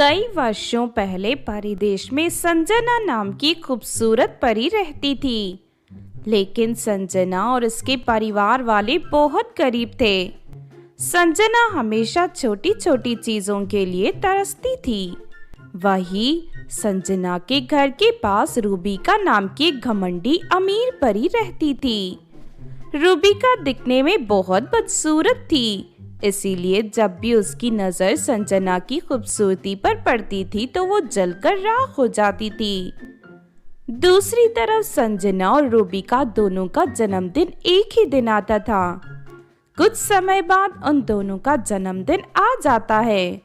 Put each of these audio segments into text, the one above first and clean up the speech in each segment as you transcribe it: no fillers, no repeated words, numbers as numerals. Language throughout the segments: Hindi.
कई वर्षों पहले परिदेश में संजना नाम की खूबसूरत परी रहती थी। लेकिन संजना और उसके परिवार वाले बहुत गरीब थे। संजना हमेशा छोटी छोटी चीजों के लिए तरसती थी। वही संजना के घर के पास रूबिका नाम की एक घमंडी अमीर परी रहती थी। रूबिका दिखने में बहुत बदसूरत थी, इसीलिए जब भी उसकी नजर संजना की खूबसूरती पर पड़ती थी तो वो जलकर राख हो जाती थी। दूसरी तरफ संजना और रूबिका दोनों का जन्मदिन एक ही दिन आता था। कुछ समय बाद उन दोनों का जन्मदिन आ जाता है।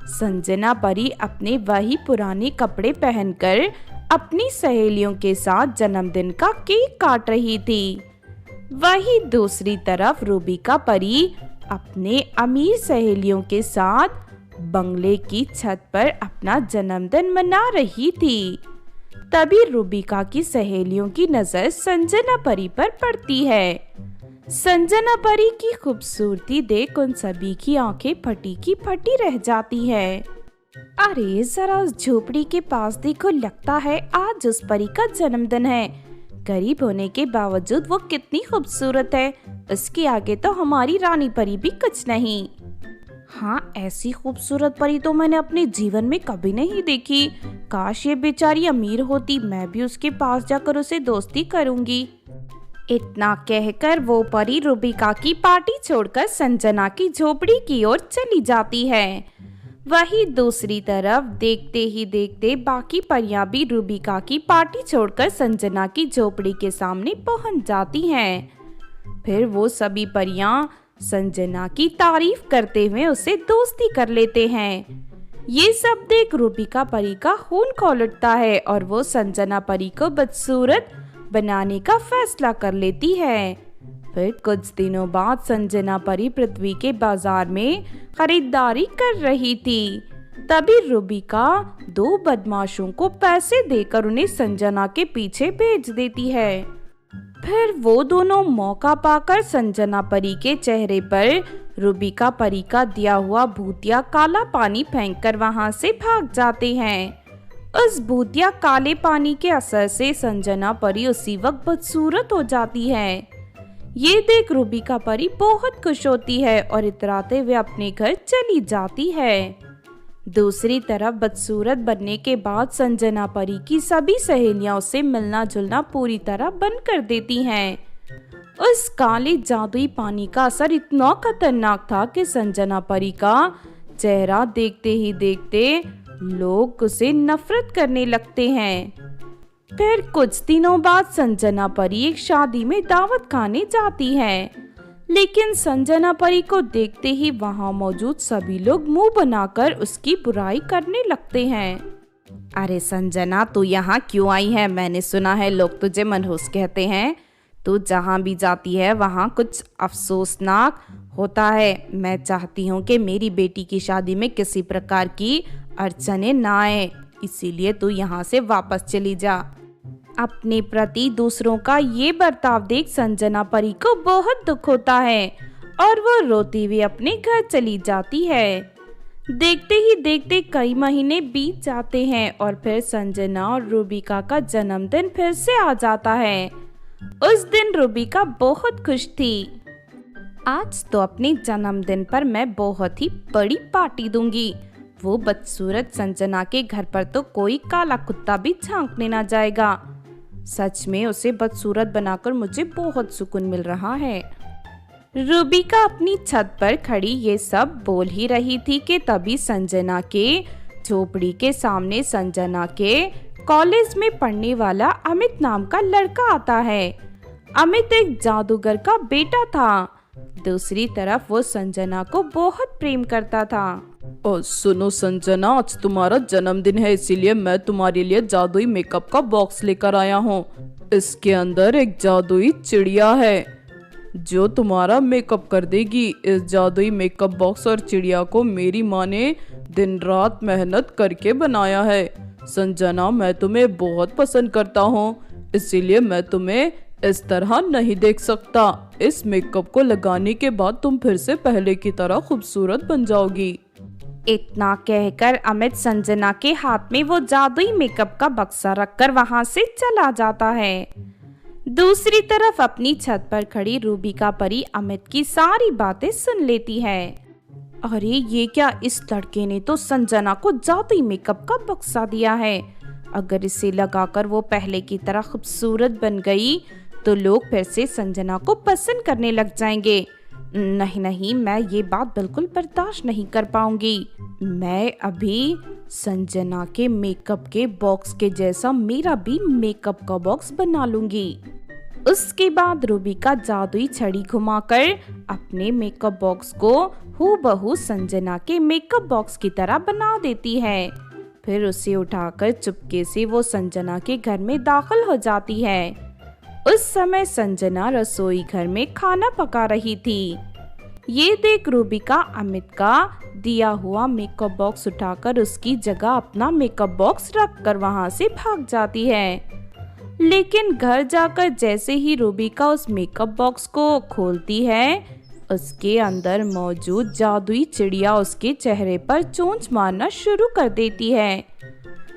संजना परी अपने वही पुराने कपड़े पहनकर अपनी सहेलियों के साथ जन्मदिन का केक काट रही थी। वही दूसरी तरफ रूबिका परी अपने अमीर सहेलियों के साथ बंगले की छत पर अपना जन्मदिन मना रही थी। तभी रूबिका की सहेलियों की नजर संजना परी पर पड़ती है। संजना परी की खूबसूरती देख उन सभी की आंखें फटी की फटी रह जाती है। अरे जरा उस झोपड़ी के पास देखो, लगता है आज उस परी का जन्मदिन है। गरीब होने के बावजूद वो कितनी खूबसूरत है, उसके आगे तो हमारी रानी परी भी कुछ नहीं। हाँ, ऐसी खूबसूरत परी तो मैंने अपने जीवन में कभी नहीं देखी। काश ये बेचारी अमीर होती, मैं भी उसके पास जाकर उसे दोस्ती करूंगी। इतना कहकर वो परी रूबिका की पार्टी छोड़कर संजना की झोपड़ी की ओर चली जाती है। वही दूसरी तरफ देखते ही देखते बाकी परियां भी रूबिका की पार्टी छोड़कर संजना की झोपड़ी के सामने पहुंच जाती हैं। फिर वो सभी परियां संजना की तारीफ करते हुए उसे दोस्ती कर लेते हैं। ये सब देख रूबिका परी का खून खौल उठता है और वो संजना परी को बदसूरत बनाने का फैसला कर लेती है। फिर कुछ दिनों बाद संजना परी पृथ्वी के बाजार में खरीदारी कर रही थी। तभी रूबिका दो बदमाशों को पैसे देकर उन्हें संजना के पीछे भेज देती है। फिर वो दोनों मौका पाकर संजना परी के चेहरे पर रूबिका परी का दिया हुआ भूतिया काला पानी फेंककर वहां से भाग जाते हैं। उस भूतिया काले पानी के असर से संजना परी उसी वक्त बदसूरत हो जाती है। ये देख रूबिका परी बहुत खुश होती है और इतराते हुए अपने घर चली जाती है। दूसरी तरफ बदसूरत बनने के बाद संजना परी की सभी सहेलियां उससे मिलना जुलना पूरी तरह बंद कर देती हैं। उस काले जादुई पानी का असर इतना खतरनाक था कि संजना परी का चेहरा देखते ही देखते लोग उसे नफरत करने लगते हैं। फिर कुछ दिनों बाद संजना परी एक शादी में दावत खाने जाती है, लेकिन संजना परी को देखते ही वहां मौजूद सभी लोग मुंह बनाकर उसकी बुराई करने लगते हैं। अरे संजना, तू यहाँ क्यों आई है? मैंने सुना है लोग तुझे मनहूस कहते हैं। तू जहाँ भी जाती है वहाँ कुछ अफसोसनाक होता है। मैं चाहती हूँ कि मेरी बेटी की शादी में किसी प्रकार की अड़चने ना आए, इसीलिए तू यहाँ से वापस चली जा। अपने प्रति दूसरों का ये बर्ताव देख संजना परी को बहुत दुख होता है और वो रोती हुई अपने घर चली जाती है। देखते ही देखते कई महीने बीत जाते हैं और फिर संजना और रूबिका का जन्मदिन फिर से आ जाता है। उस दिन रूबिका बहुत खुश थी। आज तो अपने जन्मदिन पर मैं बहुत ही बड़ी पार्टी दूंगी। वो बदसूरत संजना के घर पर तो कोई काला कुत्ता भी झांकने ना जाएगा। सच में उसे बदसूरत बनाकर मुझे बहुत सुकून मिल रहा है। रूबिका अपनी छत पर खड़ी ये सब बोल ही रही थी कि तभी संजना के झोपड़ी के सामने संजना के कॉलेज में पढ़ने वाला अमित नाम का लड़का आता है। अमित एक जादूगर का बेटा था। दूसरी तरफ वो संजना को बहुत प्रेम करता था। और सुनो संजना, आज तुम्हारा जन्मदिन है, इसीलिए मैं तुम्हारे लिए जादुई मेकअप का बॉक्स लेकर आया हूँ। इसके अंदर एक जादुई चिड़िया है जो तुम्हारा मेकअप कर देगी। इस जादुई मेकअप बॉक्स और चिड़िया को मेरी माँ ने दिन रात मेहनत करके बनाया है। संजना, मैं तुम्हें बहुत पसंद करता हूँ, इसीलिए मैं तुम्हें इस तरह नहीं देख सकता। इस मेकअप को लगाने के बाद तुम फिर से पहले की तरह खूबसूरत बन जाओगी। इतना कहकर अमित संजना के हाथ में वो जादुई मेकअप का बक्सा रखकर वहां से चला जाता है। दूसरी तरफ अपनी छत पर खड़ी रूबिका परी अमित की सारी बातें सुन लेती है। अरे ये क्या, इस लड़के ने तो संजना को जादुई मेकअप का बक्सा दिया है। अगर इसे लगाकर वो पहले की तरह खूबसूरत बन गई तो लोग फिर से संजना को पसंद करने लग जाएंगे। नहीं नहीं, मैं ये बात बिल्कुल बर्दाश्त नहीं कर पाऊंगी। मैं अभी संजना के मेकअप के बॉक्स के जैसा मेरा भी मेकअप का बॉक्स बना लूंगी। उसके बाद रूबिका जादुई छड़ी घुमाकर अपने मेकअप बॉक्स को हूबहू संजना के मेकअप बॉक्स की तरह बना देती है। फिर उसे उठाकर चुपके से वो संजना के घर में दाखिल हो जाती है। उस समय संजना रसोई घर में खाना पका रही थी। ये देख रूबिका अमित का दिया हुआ मेकअप बॉक्स उठाकर उसकी जगह अपना मेकअप बॉक्स रखकर वहां से भाग जाती है। लेकिन घर जाकर जैसे ही रूबिका उस मेकअप बॉक्स को खोलती है, उसके अंदर मौजूद जादुई चिड़िया उसके चेहरे पर चोंच मारना शुरू कर देती है।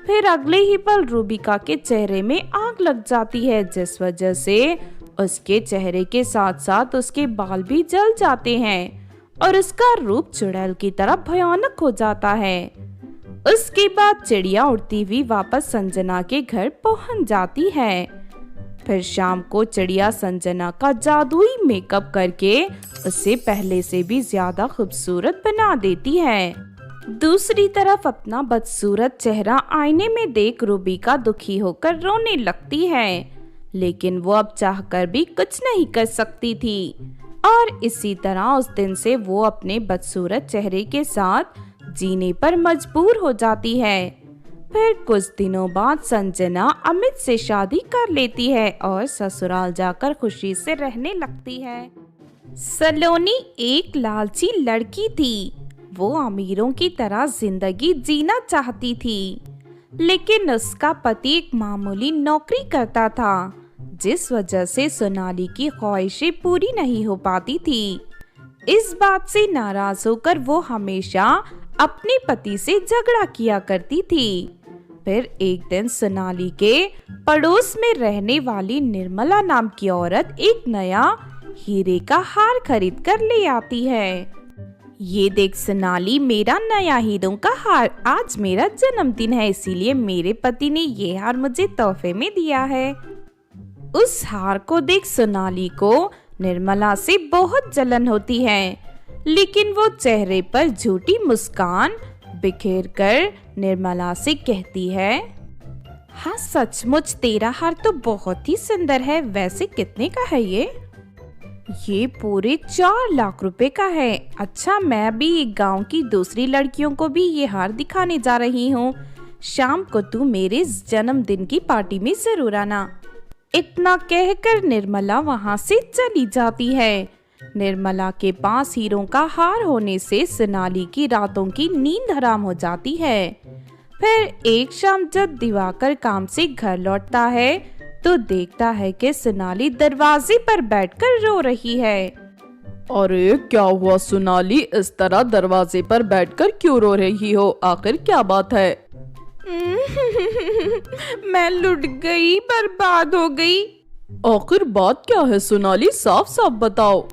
फिर अगले ही पल रूबिका के चेहरे में आग लग जाती है, जिस वजह से उसके चेहरे के साथ साथ उसके बाल भी जल जाते हैं और उसका रूप चुड़ैल की तरह भयानक हो जाता है। उसके बाद चिड़िया उड़ती हुई वापस संजना के घर पहुंच जाती है। फिर शाम को चिड़िया संजना का जादुई मेकअप करके उसे पहले से भी ज्यादा खूबसूरत बना देती है। दूसरी तरफ अपना बदसूरत चेहरा आईने में देख रूबिका दुखी होकर रोने लगती है, लेकिन वो अब चाहकर भी कुछ नहीं कर सकती थी। और इसी तरह उस दिन से वो अपने बदसूरत चेहरे के साथ जीने पर मजबूर हो जाती है। फिर कुछ दिनों बाद संजना अमित से शादी कर लेती है और ससुराल जाकर खुशी से रहने लगती है। सलोनी एक लालची लड़की थी। वो अमीरों की तरह जिंदगी जीना चाहती थी, लेकिन उसका पति एक मामूली नौकरी करता था, जिस वजह से सोनाली की ख्वाहिशें पूरी नहीं हो पाती थी। इस बात से नाराज होकर वो हमेशा अपने पति से झगड़ा किया करती थी। फिर एक दिन सोनाली के पड़ोस में रहने वाली निर्मला नाम की औरत एक नया हीरे का हार खरीद कर ले आती है। ये देख सोनाली, मेरा नया हीरों का हार, आज मेरा जन्मदिन है, इसीलिए मेरे पति ने ये हार मुझे तोहफे में दिया है। उस हार को देख सोनाली को निर्मला से बहुत जलन होती है, लेकिन वो चेहरे पर झूठी मुस्कान बिखेर कर निर्मला से कहती है, हाँ सचमुच तेरा हार तो बहुत ही सुंदर है। वैसे कितने का है ये पूरे 4 लाख रुपए का है। अच्छा, मैं भी गांव की दूसरी लड़कियों को भी ये हार दिखाने जा रही हूँ। शाम को तू मेरे जन्मदिन की पार्टी में जरूर आना। इतना कहकर निर्मला वहाँ से चली जाती है। निर्मला के पास हीरों का हार होने से सोनाली की रातों की नींद हराम हो जाती है। फिर एक शाम जब दिवाकर काम से घर लौटता है तो देखता है कि सोनाली दरवाजे पर बैठकर रो रही है। अरे क्या हुआ सोनाली, इस तरह दरवाजे पर बैठकर क्यों रो रही हो? आखिर क्या बात है? मैं लुट गई, बर्बाद हो गई। आखिर बात क्या है सोनाली, साफ साफ बताओ।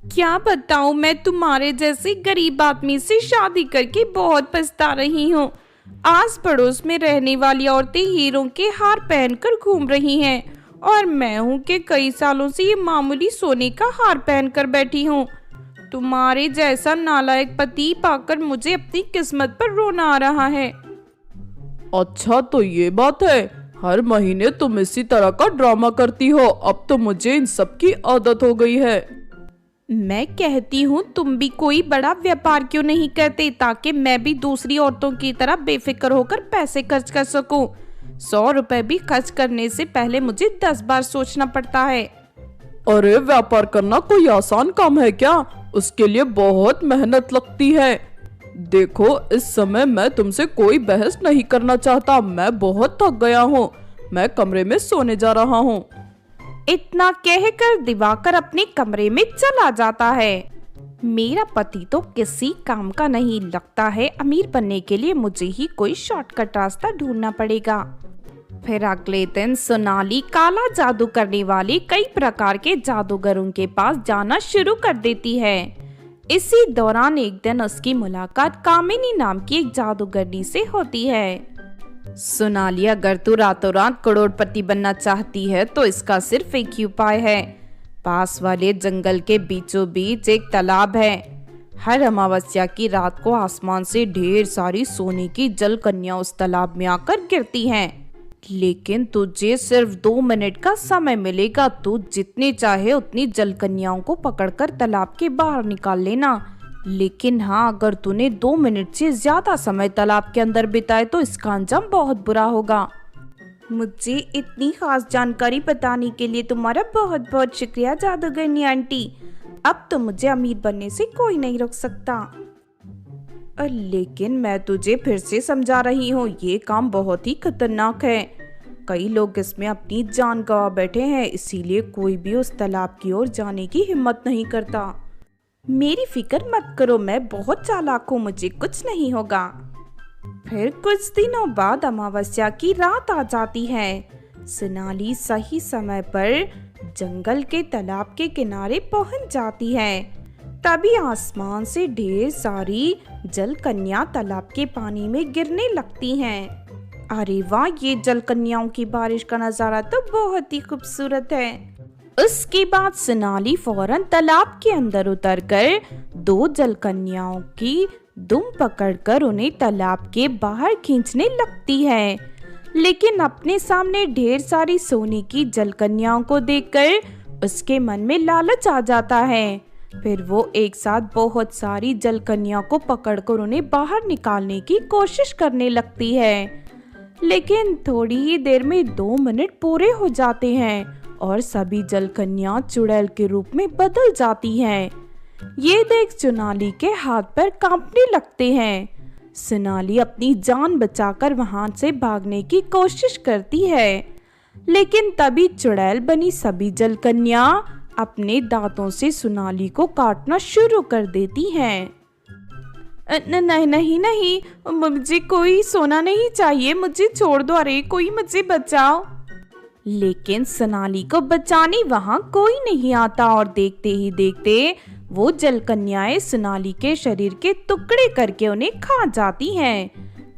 क्या बताऊं, मैं तुम्हारे जैसे गरीब आदमी से शादी करके बहुत पछता रही हूँ। आस पड़ोस में रहने वाली औरतें हीरों के हार पहनकर घूम रही हैं और मैं हूँ कि कई सालों से ये मामूली सोने का हार पहनकर बैठी हूँ। तुम्हारे जैसा नालायक पति पाकर मुझे अपनी किस्मत पर रोना आ रहा है। अच्छा तो ये बात है, हर महीने तुम इसी तरह का ड्रामा करती हो। अब तो मुझे इन सब की आदत हो गई है। मैं कहती हूँ तुम भी कोई बड़ा व्यापार क्यों नहीं करते, ताकि मैं भी दूसरी औरतों की तरह बेफिक्र होकर पैसे खर्च कर सकूं। 100 रुपए भी खर्च करने से पहले मुझे 10 बार सोचना पड़ता है। अरे व्यापार करना कोई आसान काम है क्या? उसके लिए बहुत मेहनत लगती है। देखो, इस समय मैं तुमसे कोई बहस नहीं करना चाहता। मैं बहुत थक गया हूँ, मैं कमरे में सोने जा रहा हूँ। इतना कहकर दिवाकर अपने कमरे में चला जाता है। मेरा पति तो किसी काम का नहीं, लगता है अमीर बनने के लिए मुझे ही कोई शॉर्टकट रास्ता ढूंढना पड़ेगा। फिर अगले दिन सोनाली काला जादू करने वाले कई प्रकार के जादूगरों के पास जाना शुरू कर देती है। इसी दौरान एक दिन उसकी मुलाकात कामिनी नाम की एक जादूगरनी से होती है। सोनाली, अगर तू रातों रात करोड़पति बनना चाहती है तो इसका सिर्फ एक ही उपाय है। पास वाले जंगल के बीचों बीच एक तालाब है। हर अमावस्या की रात को आसमान से ढेर सारी सोने की जल कन्या उस तालाब में आकर गिरती हैं। लेकिन तुझे सिर्फ 2 मिनट का समय मिलेगा। तू जितनी चाहे उतनी जल कन्याओं को पकड़कर तालाब के बाहर निकाल लेना। लेकिन हाँ, अगर तूने 2 मिनट से ज्यादा समय तालाब के अंदर बिताए तो इसका अंजाम बहुत बुरा होगा। मुझे इतनी खास जानकारी बताने के लिए तुम्हारा बहुत बहुत शुक्रिया जादूगरनी आंटी। अब तो मुझे अमीर बनने से कोई नहीं रोक सकता। लेकिन मैं तुझे फिर से समझा रही हूँ, ये काम बहुत ही खतरनाक है। कई लोग इसमें अपनी जान गंवा बैठे हैं, इसीलिए कोई भी उस तालाब की ओर जाने की हिम्मत नहीं करता। मेरी फिक्र मत करो, मैं बहुत चालाक हूँ, मुझे कुछ नहीं होगा। फिर कुछ दिनों बाद अमावस्या की रात आ जाती है। सोनाली सही समय पर जंगल के तालाब के किनारे पहुंच जाती है। तभी आसमान से ढेर सारी जल कन्या तालाब के पानी में गिरने लगती हैं। अरे वाह, ये जल कन्याओं की बारिश का नजारा तो बहुत ही खूबसूरत है। उसके बाद सोनाली फौरन तालाब के अंदर उतरकर 2 जल कन्याओं की दुम पकड़कर उन्हें तालाब के बाहर खींचने लगती है। लेकिन अपने सामने ढेर सारी सोने की जल कन्याओं को देखकर उसके मन में लालच आ जाता है। फिर वो एक साथ बहुत सारी जल कन्याओं को पकड़कर उन्हें बाहर निकालने की कोशिश करने लगती है। लेकिन थोड़ी ही देर में 2 मिनट पूरे हो जाते हैं और सभी जल कन्या चुड़ैल के रूप में बदल जाती हैं। ये देख सोनाली के हाथ पैर कांपने लगते हैं। सोनाली अपनी जान बचाकर वहां से भागने की कोशिश करती है। लेकिन तभी चुड़ैल बनी सभी जल कन्या अपने दांतों से सोनाली को काटना शुरू कर देती हैं। नहीं नहीं नहीं, मुझे कोई सोना नहीं चाहिए, मुझे छोड़ दो, अरे कोई मुझे बचाओ। लेकिन सोनाली को बचाने वहां कोई नहीं आता और देखते ही देखते वो जल कन्याएं सोनाली के शरीर के टुकड़े करके उन्हें खा जाती हैं।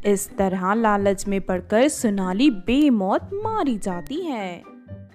इस तरह लालच में पड़कर सोनाली बेमौत मारी जाती है।